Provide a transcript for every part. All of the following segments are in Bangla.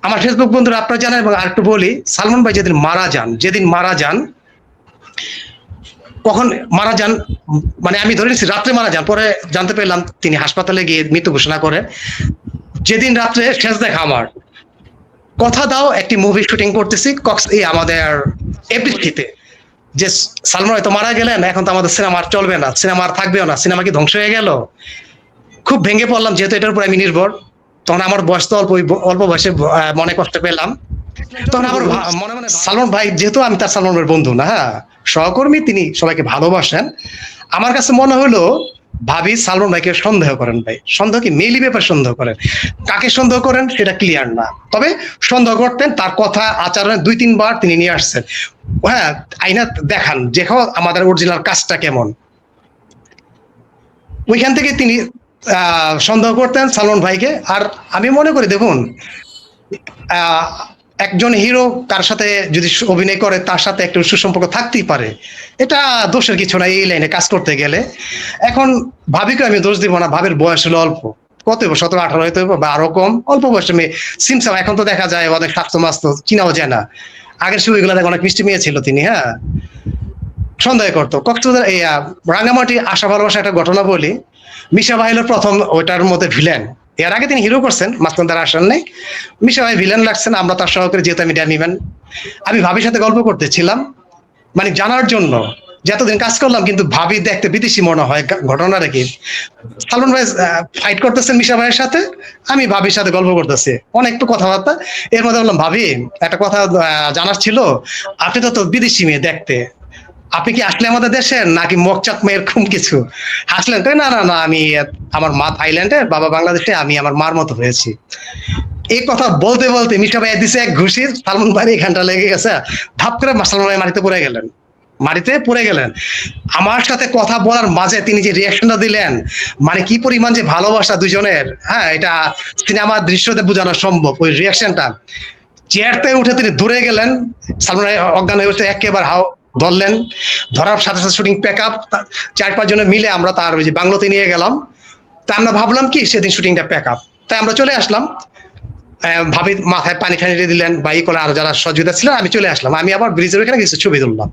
আমার ফেসবুক বন্ধুরা আপনারা জানেন, এবং আরেকটু বলি, সালমান ভাই যেদিন মারা যান, কখন মারা যান, মানে আমি ধরে নিচ্ছি রাত্রে মারা যান, পরে জানতে পেলাম তিনি হাসপাতালে গিয়ে মৃত্যু ঘোষণা করে। যেদিন রাত্রে শেষ দেখা আমার, কথা দাও একটি মুভি শুটিং করতেছি আমাদের এপিসিতে, যে সালমান হয়তো মারা গেলেন, এখন তো আমাদের সিনেমা আর চলবে না, সিনেমা আর থাকবেও না, সিনেমা কি ধ্বংস হয়ে গেল। খুব ভেঙে পড়লাম, যেহেতু এটার উপর আমি নির্ভর। তখন আমার বয়স তো অল্প, অল্প বয়সে মনে কষ্ট পেলাম। তখন আমার মনে মনে সালমান ভাই, যেহেতু আমি তার সালমান ভাইয়ের বন্ধু না, হ্যাঁ সহকর্মী, তিনি সবাইকে ভালোবাসেন। আমার কাছে মনে হলো ভাবি সালমান ভাইকে সন্দেহ করেন। ভাই সন্দেহ কি মেইলি ব্যাপার সন্দেহ করেন, কাকে সন্দেহ করেন সেটা ক্লিয়ার না, তবে সন্দেহ করতেন। তার কথা আচরণে 2-3 বার তিনি নিয়ে আসছেন, হ্যাঁ আইনা দেখান দেখো আমাদের অরিজিনাল কাজটা কেমন। ওইখান থেকে তিনি সন্দেহ করতেন সালমান ভাইকে। আর আমি মনে করি দেখুন, আহ একজন হিরো কার সাথে যদি অভিনয় করে, তার সাথে একটু সুসম্পর্ক থাকতেই পারে, এটা দোষের কিছু না এই লাইনে কাজ করতে গেলে। এখন ভাবিকে আমি দোষ দিব না, ভাবির বয়স হলো অল্প, কত 17-18 হইতে হবে বা আরো কম, অল্প বয়সে মেয়ে সিমসাম। এখন তো দেখা যায় অনেক স্বাস্থ্য মাস্ত চিনাও যায় না, আগের ছবিগুলো দেখে অনেক মিষ্টি মেয়ে ছিল তিনি, হ্যাঁ সন্দেহ করতো। কক্সবাজার এই রাঙ্গামাটি আশা ভালোবাসা একটা ঘটনা বলি। মিশা ভাই হলো প্রথম ওইটার মধ্যে ভিলেন, এর আগে তিনি হিরো করছেন, মাঝখান তারা আসেন নাই। মিশা ভাই ভিলেন লাগছেন, আমরা তার সহকারী, যেহেতু আমি ড্যানি ম্যান। আমি ভাবির সাথে গল্প করতেছিলাম, মানে জানার জন্য যে এতদিন কাজ করলাম, কিন্তু ভাবি দেখতে বিদেশি মনে হয়, ঘটনাটা কি সালমান ভাই ফাইট করতেছেন মিশা ভাইয়ের সাথে, আমি ভাবির সাথে গল্প করতেছি, অনেক একটু কথাবার্তা। এর মধ্যে বললাম ভাবি একটা কথা জানার ছিল, আপনি তো বিদেশি মেয়ে দেখতে, আপনি কি আসলে আমাদের দেশের নাকি মকচাত মেয়ের খুব কিছু? হাসলেন, তাই না না না, আমি আমার মা থাইল্যান্ডের, বাবা বাংলাদেশে, আমি আমার মার মতো হয়েছি। এই কথা বলতে বলতে মিশা ভাই দিছে এক ঘুষি, সালমান ভাই এখানটা লেগে গেছে, ধাপ করে সালমান ভাই মাটিতে পড়ে গেলেন। আমার সাথে কথা বলার মাঝে তিনি যে রিয়াকশনটা দিলেন, মানে কি পরিমাণ যে ভালোবাসা দুজনের, হ্যাঁ এটা সিনেমার দৃশ্যতে বোঝানো সম্ভব। ওই রিয়াকশনটা, চেয়ারতে উঠে তিনি দূরে গেলেন, সালমান ভাই অজ্ঞান হয়ে উঠে একেবারে ধরলেন, ধরার সাথে সাথে শুটিং প্যাক আপ, 4-5 জনে মিলে আমরা তার ওই যে বাংলোতে নিয়ে গেলাম। তা আমরা ভাবলাম কি সেদিন শুটিংটা প্যাক আপ, তাই আমরা চলে আসলাম। ভাবি মাথায় পানি ঠানি দিলেন বা ই করে, আর যারা সহযোগিতা ছিলেন, আমি চলে আসলাম। আমি আবার ব্রিজের ওখানে কিছু ছবি তুললাম,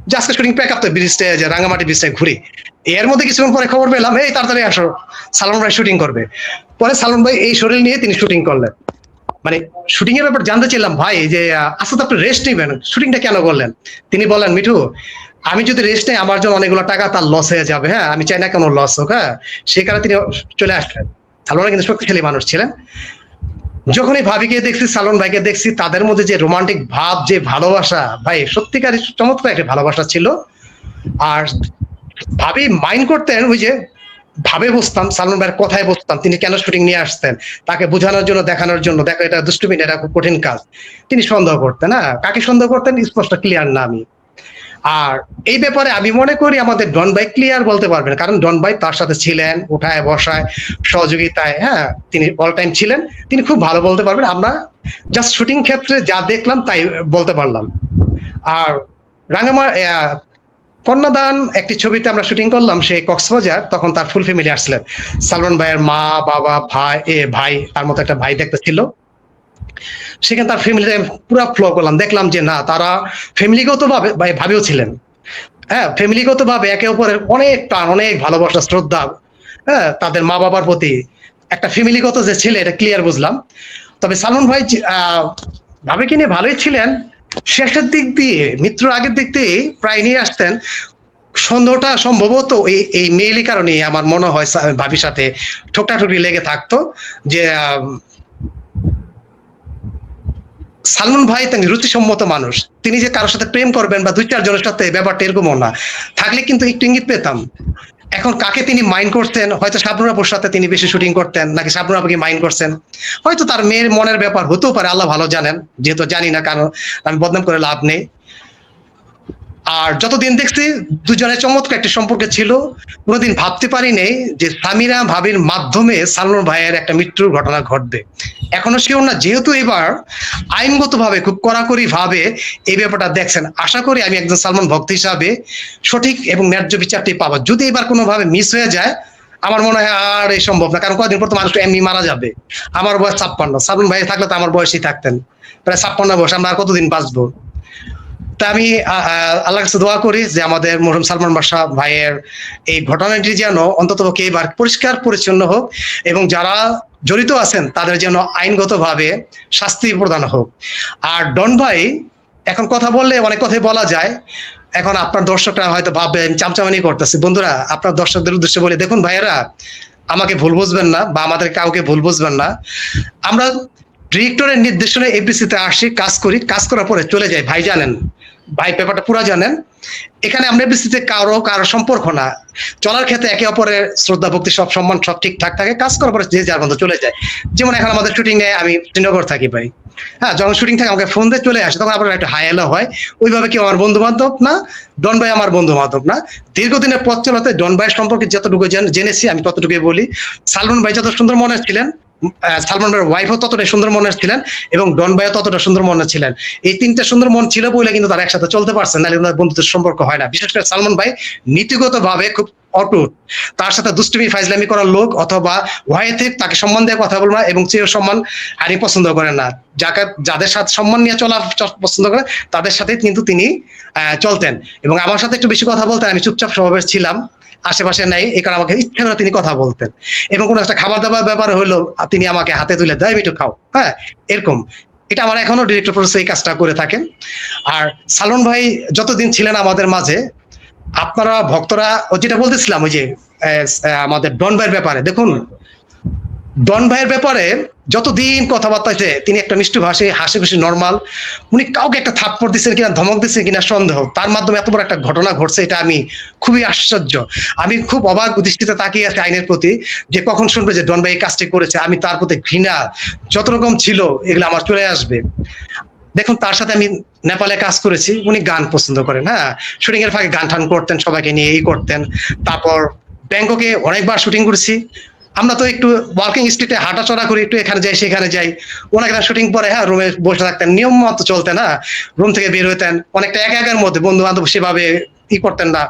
যে আজকে শুটিং প্যাক আপ, তো ব্রিজটা যে রাঙ্গামাটি ব্রিজটা ঘুরি। এর মধ্যে কিছুক্ষণ পরে খবর পেলাম, এই তাড়াতাড়ি আসো, সালমান ভাই শুটিং করবে। পরে সালমান ভাই এই শরীর নিয়ে তিনি শুটিং করলেন। মানে শুটিং এর ব্যাপার জানতে চাইলাম, ভাই যে আচ্ছা তো আপনি রেস্ট নেবেন, শুটিংটা কেন করলেন? তিনি বলেন, মিঠু আমি যদি রেস্ট নেই, আমার জন্য অনেকগুলো টাকা তার লস হয়ে যাবে, হ্যাঁ আমি চাই না কোনো লস হোক, হ্যাঁ সেই কারণে তিনি চলে আসলেন। সালমান কিন্তু শক্তিশালী মানুষ ছিলেন। যখনই ভাবিকে দেখছি, সালমান ভাইকে দেখছি, তাদের মধ্যে যে রোমান্টিক ভাব, যে ভালোবাসা, ভাই সত্যিকার চমৎকার একটা ভালোবাসা ছিল। আর ভাবি মাইন্ড করতেন, ওই যে ভাবে বসতাম, সালমান ভাইয়ের কথায় বসতাম, তিনি কেন শুটিং নিয়ে আসতেন, তাকে বোঝানোর জন্য, দেখানোর জন্য, দেখো এটা দুষ্টুমি, এটা খুব কঠিন কাজ। তিনি সন্দেহ করতেন, না কাকে সন্দেহ করতেন স্পষ্ট ক্লিয়ার না আমি। আর এই ব্যাপারে আমি মনে করি আমাদের ডন ভাই ক্লিয়ার বলতে পারবেন, কারণ ডন ভাই তার সাথে ছিলেন, উঠায় বসায় সহযোগিতায়, হ্যাঁ তিনি অল টাইম ছিলেন, তিনি খুব ভালো বলতে পারবেন। আমরা জাস্ট শুটিং ক্ষেত্রে যা দেখলাম তাই বলতে পারলাম। আর রাঙ্গামা কন্যাদান একটি ছবিতে আমরা শুটিং করলাম, সেই কক্সবাজার, তখন তার ফুল ফ্যামিলি আসছিলেন। সালমান ভাইয়ের মা, বাবা, ভাই, তার মতো একটা ভাই দেখতে ছিল। সেখানে তার ফ্যামিলি পুরো ফ্লো করলাম, দেখলাম যে না তারা ফ্যামিলিগত ভাবে ভাবেও ছিলেন, হ্যাঁ ফ্যামিলিগত ভাবে একে অপরের অনেক টান, অনেক ভালোবাসা, শ্রদ্ধা, হ্যাঁ তাদের মা বাবার প্রতি একটা ফ্যামিলিগত যে ছেলে, এটা ক্লিয়ার বুঝলাম। তবে সালমান ভাই ভাবে কিনে ভালোই ছিলেন। শেষের দিক দিয়ে, মৃত্যুর আগের দিক দিয়ে প্রায় নিয়ে আসতেন। সন্দেহটা সম্ভবত এই মেইলি কারণে আমার মনে হয় ভাবির সাথে ঠোকটাঠুকি লেগে থাকতো, যে সালমান ভাই তিনি রুচিসম্মত মানুষ, তিনি যে কারোর সাথে প্রেম করবেন বা 2-4 জনের সাথে, ব্যাপারটা এরকমও না। থাকলে কিন্তু একটু ইঙ্গিত পেতাম। এখন কাকে তিনি মাইন্ড করতেন, হয়তো শাবনূর আপুর সাথে তিনি বেশি শুটিং করতেন, নাকি শাবনূর আপুকে মাইন্ড করছেন, হয়তো তার মেয়ের মনের ব্যাপার হতেও পারে, আল্লাহ ভালো জানেন, যেহেতু জানি না, কারণ আমি বদনাম করে লাভ নেই। আর যতদিন দেখছি দুজনের চমৎকার একটা সম্পর্কে ছিল। কোনোদিন ভাবতে পারি নেই যে সামিরা ভাবির মাধ্যমে সালমান ভাইয়ের একটা মৃত্যুর ঘটনা ঘটবে। এখনো শিওর না, যেহেতু এবার আইনগত ভাবে খুব কড়াকড়ি ভাবে এই ব্যাপারটা দেখছেন। আশা করি আমি একজন সালমান ভক্ত হিসাবে সঠিক এবং ন্যায্য বিচারটি পাবো। যদি এবার কোনোভাবে মিস হয়ে যায়, আমার মনে হয় আর এই সম্ভব না, কারণ কদিন পর তো মানুষ এমনি মারা যাবে। আমার বয়স 56, সালমান ভাই থাকলে তো আমার বয়সই থাকতেন, প্রায় 56 বয়স, আমরা আর কতদিন বাঁচবো। তা আমি আল্লাহর কাছে দোয়া করি যে আমাদের মরহুম সালমান বাদশা ভাইয়ের এই ঘটনাটি যেন অন্তত এবার পরিষ্কার পরিচ্ছন্ন হোক, এবং যারা জড়িত আছেন তাদের যেন আইনগতভাবে শাস্তি প্রদান হোক। আর ডন ভাই এখন কথা বললে অনেক কথাই বলা যায়, এখন আপনার দর্শকরা হয়তো ভাববেন চামচামানি করতেছে। বন্ধুরা, আপনার দর্শকদের উদ্দেশ্যে বলে, দেখুন ভাইয়েরা, আমাকে ভুল বুঝবেন না বা আমাদের কাউকে ভুল বুঝবেন না। আমরা ডিরেক্টরের নির্দেশনায় এপিসিতে আসি, কাজ করি, কাজ করার পরে চলে যাই। ভাই জানেন, ভাই ব্যাপারটা পুরো জানেন, এখানে আমরা এপিসিতে কারো সম্পর্ক না, চলার ক্ষেত্রে একে অপরের শ্রদ্ধা ভক্তি সব সম্মান সব ঠিকঠাক থাকে, কাজ করার পরে যে যার মতো চলে যায়। যেমন এখন আমাদের শুটিং এ আমি শ্রীনগর থাকি ভাই, হ্যাঁ, যখন শুটিং থাকে আমাকে ফোন দিয়ে চলে আসে, তখন আপনার একটা হাই হ্যালো হয়। ওইভাবে কেউ আমার বন্ধু বান্ধব না, ডন ভাই আমার বন্ধু বান্ধব না। দীর্ঘদিনের পথ চলাতে ডন ভাইয়ের সম্পর্কে যতটুকু জেনেছি আমি ততটুকুই বলি। সালমান ভাই যত সুন্দর মনে ছিলেন, সালমান ভাইয়ের ওয়াইফও ততটাই সুন্দর মনের ছিলেন, এবং ডন ভাইও ততটা সুন্দর মনের ছিলেন। এই তিনটা সুন্দর মন ছিল বলে কিন্তু তারা একসাথে চলতে পারছেন, নাহলে বন্ধুত্বের সম্পর্ক হয় না। বিশেষ করে সালমান ভাই নীতিগত ভাবে খুব অটুট, তার সাথে দুষ্টুমি ফাইজলামি করার লোক অথবা ওয়াইথে তাকে সম্মান দিয়ে কথা বলবে না, এবং চেয়ে সম্মান হারি পছন্দ করেন না। যাদের সাথে সম্মান নিয়ে চলা পছন্দ করে তাদের সাথে কিন্তু তিনি চলতেন, এবং আমার সাথে একটু বেশি কথা বলতেন। আমি চুপচাপ স্বভাবের ছিলাম, আশেপাশে নাই, এই কারণে আমাকে ইচ্ছা করে তিনি কথা বলতেন। এবং কোনো একটা খাবার দাবার ব্যাপার হলো তিনি আমাকে হাতে তুলে দেয়, একটু খাও, হ্যাঁ, এরকম। এটা আমার এখনো ডিরেক্টর প্রসেস এই কাজটা করে থাকেন। আর সালমান ভাই যতদিন ছিলেন আমাদের মাঝে, আপনারা ভক্তরা যেটা বলতেছিলাম ওই যে আমাদের ডন ভাইয়ের ব্যাপারে, দেখুন ডন ভাইয়ের ব্যাপারে যতদিন কথাবার্তা হয়েছে, তিনি একটা মিষ্টি ভাষায় হাসি খুশি নর্মাল, উনি কাউকে একটা থাপ্পড় দিচ্ছেন কিনা ধমক দিচ্ছেন কিনা সন্দেহ, তার মাধ্যমে এত বড় একটা ঘটনা ঘটছে, এটা আমি খুবই আশ্চর্য। আমি খুব অবাক দৃষ্টিতে তাকিয়ে আছি আইনের প্রতি, যে কখন শুনবে যে ডন ভাই এই কাজটি করেছে। আমি তার প্রতি ঘৃণা যত রকম ছিল এগুলো আমার চলে আসবে। দেখুন, তার সাথে আমি নেপালে কাজ করেছি, উনি গান পছন্দ করেন, হ্যাঁ, শুটিং এর ফাঁকে গান টান করতেন, সবাইকে নিয়ে এই করতেন। তারপর ব্যাংককে অনেকবার শুটিং করেছি। আমরা তো একটু ওয়ার্কিং স্ট্রিটে হাঁটাচলা করি, একটু এখানে যাই সেখানে যাই। ওনাকে শুটিং পরে হ্যাঁ রুমে বসে থাকতেন, নিয়ম মতো চলতেন, হ্যাঁ, রুম থেকে বের হইতেন অনেকটা একা একার মধ্যে, বন্ধু বান্ধব সেভাবে ই করতেন না,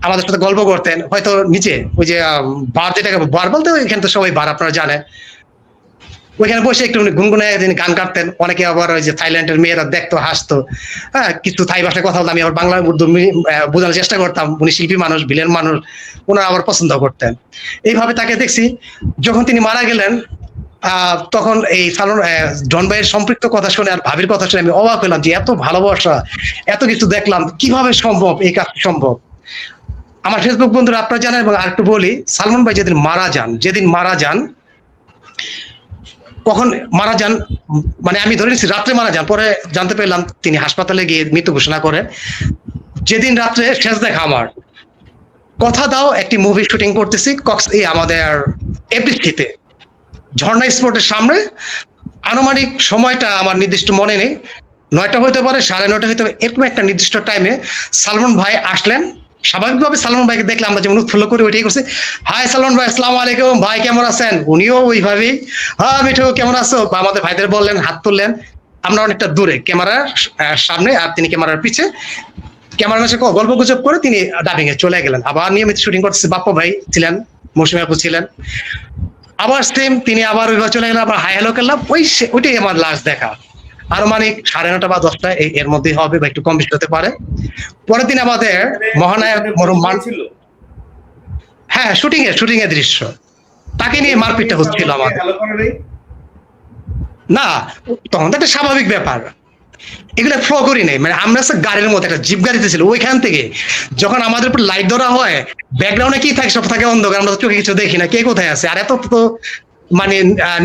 আমাদের সাথে গল্প করতেন। হয়তো নিচে ওই যে বার, যেটাকে বার বলতে এখানে তো সবাই বার আপনারা জানেন, ওইখানে বসে একটু গুনগুনে তিনি গান কাটতেন। অনেকে আবার ওই যে থাইল্যান্ডের মেয়েরা দেখতো, হাসতো, হ্যাঁ, কিছু থাই ভাষায় কথা বলতাম, আমি আবার বাংলা উর্দু বোঝানোর চেষ্টা করতাম। উনি শিল্পী মানুষ, ভিলেন মানুষ, ওনারা আবার পছন্দ করতেন। এইভাবে তাকে দেখছি। যখন তিনি মারা গেলেন, তখন এই ডন ভাইয়ের সম্পৃক্ত কথা শুনে আর ভাবির কথা শুনে আমি অবাক হলাম, যে এত ভালোবাসা, এত কিছু দেখলাম, কিভাবে সম্ভব এই কাজ সম্ভব। আমার ফেসবুক বন্ধুরা আপনারা জানেন। এবং আরেকটু বলি, সালমান ভাই যেদিন মারা যান, কখন মারা যান মানে আমি ধরে নিচ্ছি রাত্রে মারা যান, পরে জানতে পেলাম তিনি হাসপাতালে গিয়ে মৃত্যু ঘোষণা করেন। যেদিন রাত্রে শেষ দেখা আমার, কথা দাও একটি মুভি শুটিং করতেছি আমাদের এপিসিতে ঝর্ণা স্পটের সামনে। আনুমানিক সময়টা আমার নির্দিষ্ট মনে নেই, 9টা হইতে পারে, 9:30 হইতে পারে, এরকম একটা নির্দিষ্ট টাইমে সালমান ভাই আসলেন। স্বাভাবিকভাবে সালমান ভাইকে দেখলে আমরা যেমন উৎফুল্ল করে ওইটাই করছি, হাই সালমান ভাই, আসসালামু আলাইকুম ভাই, কেমন আছেন? উনিও ওইভাবেই, হ্যাঁ মিঠু কেমন আছো, বা আমাদের ভাইদের বললেন, হাত তুললেন। আমরা অনেকটা দূরে ক্যামেরার সামনে, আর তিনি ক্যামেরার পিছে, ক্যামেরার সাথে গল্প গুজব করে তিনি ডাবিং এ চলে গেলেন। আবার নিয়মিত শুটিং করতেছে, বাপ্পা ভাই ছিলেন, মৌসুমী আপু ছিলেন, আবার সেম তিনি আবার ওইভাবে চলে গেলেন, আবার হাই হ্যালো করলাম। ওইটাই আমার লাস্ট দেখা। আরো মানে 9:30 বা 10টা এর মধ্যেই হবে, বা একটু কম বেশি হতে পারে। পরের দিন আমাদের মহানায়ক মরুম্মান ছিল, হ্যাঁ, শুটিং এর দৃশ্য, তাকে নিয়ে মারপিটটা হচ্ছিল আমাদের। না, তখন তো একটা স্বাভাবিক ব্যাপার, এগুলো ফ্লো করি নাই। মানে আমরা গাড়ির মধ্যে, একটা জিপ গাড়িতে ছিল, ওইখান থেকে যখন আমাদের উপর লাইট ধরা হয়, ব্যাকগ্রাউন্ডে কি থাকে, সব থাকে অন্ধকার, আমরা চোখে কিছু দেখি না কে কোথায় আছে। আর এত তো মানে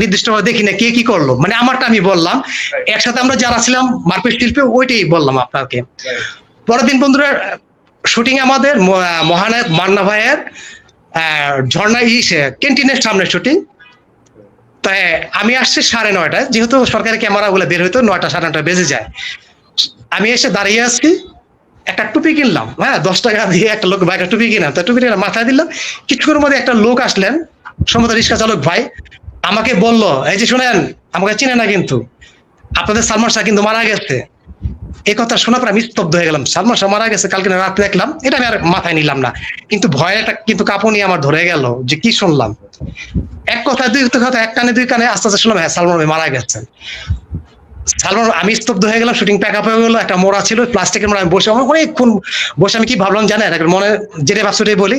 নির্দিষ্টভাবে দেখি না কে কি করলো। মানে আমারটা আমি বললাম, একসাথে আমরা যারা ছিলাম মারপিট শিল্পে, ওইটাই বললাম আপনাকে। পরের দিন বন্ধুরা শুটিং আমাদের মহানায়ক মান্না ভাইয়ের ঝর্ণা ক্যান্টিনের সামনে শুটিং। তাই আমি আসছি 9:30, যেহেতু সরকারি ক্যামেরা গুলো বের হইতো 9টা 9:30 বেজে যায়। আমি এসে দাঁড়িয়ে আছি, একটা টুপি কিনলাম, হ্যাঁ, 10 টাকা দিয়ে একটা লোক ভাই একটা টুপি কিনলাম, তো টুপিটা মাথায় দিলাম। কিছুক্ষণের মধ্যে একটা লোক আসলেন, সম্ভবত রিক্সা চালক ভাই, আমাকে বলল, এই যে শুনেন, আমাকে চিনে না কিন্তু, আপনাদের সালমান শাহ কিন্তু মারা গেছে। এই কথা শোনার পর আমি স্তব্ধ হয়ে গেলাম। সালমান শাহ মারা গেছে কালকে রাত দেখলাম, এটা আমি আর মাথায় নিলাম না, কিন্তু ভয়ে একটা কিন্তু কাঁপুনি আমার ধরে গেল যে কি শুনলাম। এক কথা দুই কথা, এক কানে দুই কানে আস্তে আস্তে শুনলাম হ্যাঁ সালমান ভাই মারা গেছেন। সালমান, আমি স্তব্ধ হয়ে গেলাম, শুটিং প্যাক আপ হয়ে গেলো, একটা মোড়া ছিল প্লাস্টিকের মোড়া, আমি বসে আমার অনেকক্ষণ বসে আমি কি ভাবলাম জানেন, একটা মনে যেটা ভাবছি বলি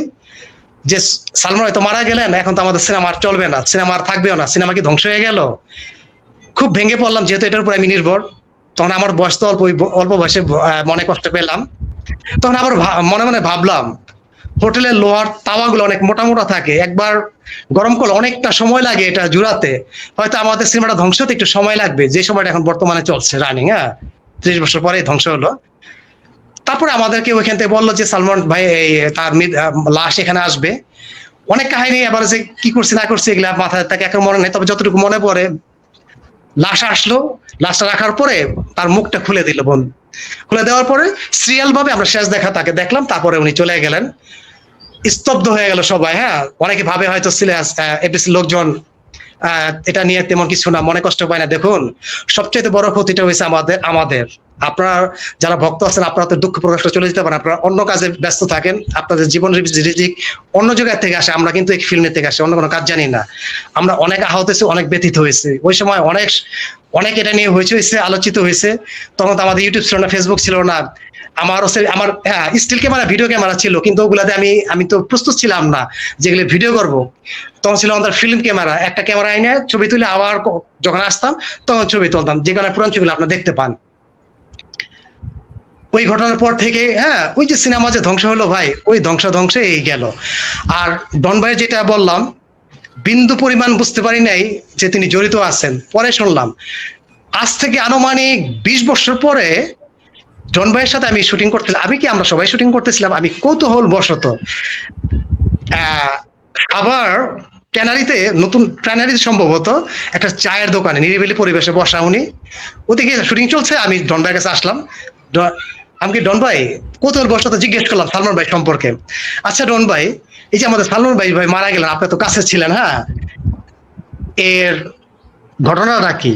যে সালমান ভাই তো মারা গেলেন, এখন তো আমাদের সিনেমা আর চলবে না, সিনেমা আর থাকবেও না, সিনেমা কি ধ্বংস হয়ে গেল। খুব ভেঙে পড়লাম, যেহেতু এটার উপর আমি নির্ভর। তখন আমার বয়স তো অল্প, অল্প বয়সে মনে কষ্ট পেলাম। তখন আবার মনে মনে ভাবলাম, হোটেলের লোহার তাওয়াগুলো অনেক মোটা মোটা থাকে, একবার গরম করলে অনেকটা সময় লাগে এটা জুড়াতে, হয়তো আমাদের সিনেমাটা ধ্বংস হতে একটু সময় লাগবে, যে সময়টা এখন বর্তমানে চলছে রানিং, হ্যাঁ 30 বছর পরে ধ্বংস হলো। তারপরে আমাদেরকে ওইখান থেকে বললো যে সালমান ভাই তার লাশ এখানে আসবে। অনেক কাহিনী আবার যে কি করছি না করছি এগুলা মাথায় থাকে এখন মনে নেই, তবে যতটুকু মনে পড়ে, লাশ আসলো, লাশটা রাখার পরে তার মুখটা খুলে দিল বন্ধু, খুলে দেওয়ার পরে সিরিয়াল ভাবে আমরা শেষ দেখা তাকে দেখলাম, তারপরে উনি চলে গেলেন। স্তব্ধ হয়ে গেল সবাই, হ্যাঁ অনেকে ভাবে হয়তো সিরিয়াস এপিসি লোকজন এটা নিয়ে তেমন কিছু না, মনে কষ্ট পায় না। দেখুন সবচেয়ে বড় ক্ষতিটা হয়েছে আমাদের আপনারা যারা ভক্ত আছেন, আপনারা তো দুঃখ প্রকাশটা চলে যেতে পারেন, আপনারা অন্য কাজে ব্যস্ত থাকেন, আপনাদের জীবন রিজিক অন্য জায়গা থেকে আসে, আমরা কিন্তু এই ফিল্মের থেকে আসে, অন্য কোনো কাজ জানি না। আমরা অনেক আহত হয়েছি, অনেক ব্যথিত হয়েছে, ওই সময় অনেক অনেক এটা নিয়ে হয়েছে, আলোচিত হয়েছে। তখন তো আমাদের ইউটিউব ছিল না, ফেসবুক ছিল না, আমার হ্যাঁ স্টিল ক্যামেরা ভিডিও ক্যামেরা ছিল, কিন্তু ওগুলাতে আমি তো প্রস্তুত ছিলাম না যেগুলো ভিডিও করব। তখন ছিল আমাদের ফিল্ম ক্যামেরা, একটা ক্যামেরা এনে ছবি তুলে আবার যখন আসতাম তখন ছবি তুলতাম, যেখানে পুরান ছবিগুলো আপনারা দেখতে পান। ওই ঘটনার পর থেকে হ্যাঁ ওই যে সিনেমা যে ধ্বংস হলো ভাই, ওই ধ্বংসে এই গেল। আর ডন ভাই যেটা বললাম, বিন্দু পরিমাণ বুঝতে পারি নাই যে তিনি জড়িত আছেন, পরে শুনলাম। আজ থেকে আনুমানিক 20 বছর পরে জন ভাইয়ের সাথে আমি শুটিং করতেছিলাম, আমরা সবাই শুটিং করতেছিলাম, আমি কৌতূহল বশত আবার ট্যানারিতে, নতুন ট্যানারিতে সম্ভবত একটা চায়ের দোকানে নিরিবিলি পরিবেশে বসা উনি, ওদিকে শুটিং চলছে, আমি ডন ভাইয়ের কাছে আসলাম। আমি কি ডন ভাই কৌতূহল বশত জিজ্ঞেস করলাম সালমান ভাই সম্পর্কে, আচ্ছা ডন ভাই এই যে আমাদের সালমান ভাই ভাই মারা গেলেন, আপনি তো কাছে ছিলেন, হ্যাঁ এর ঘটনাটা কি?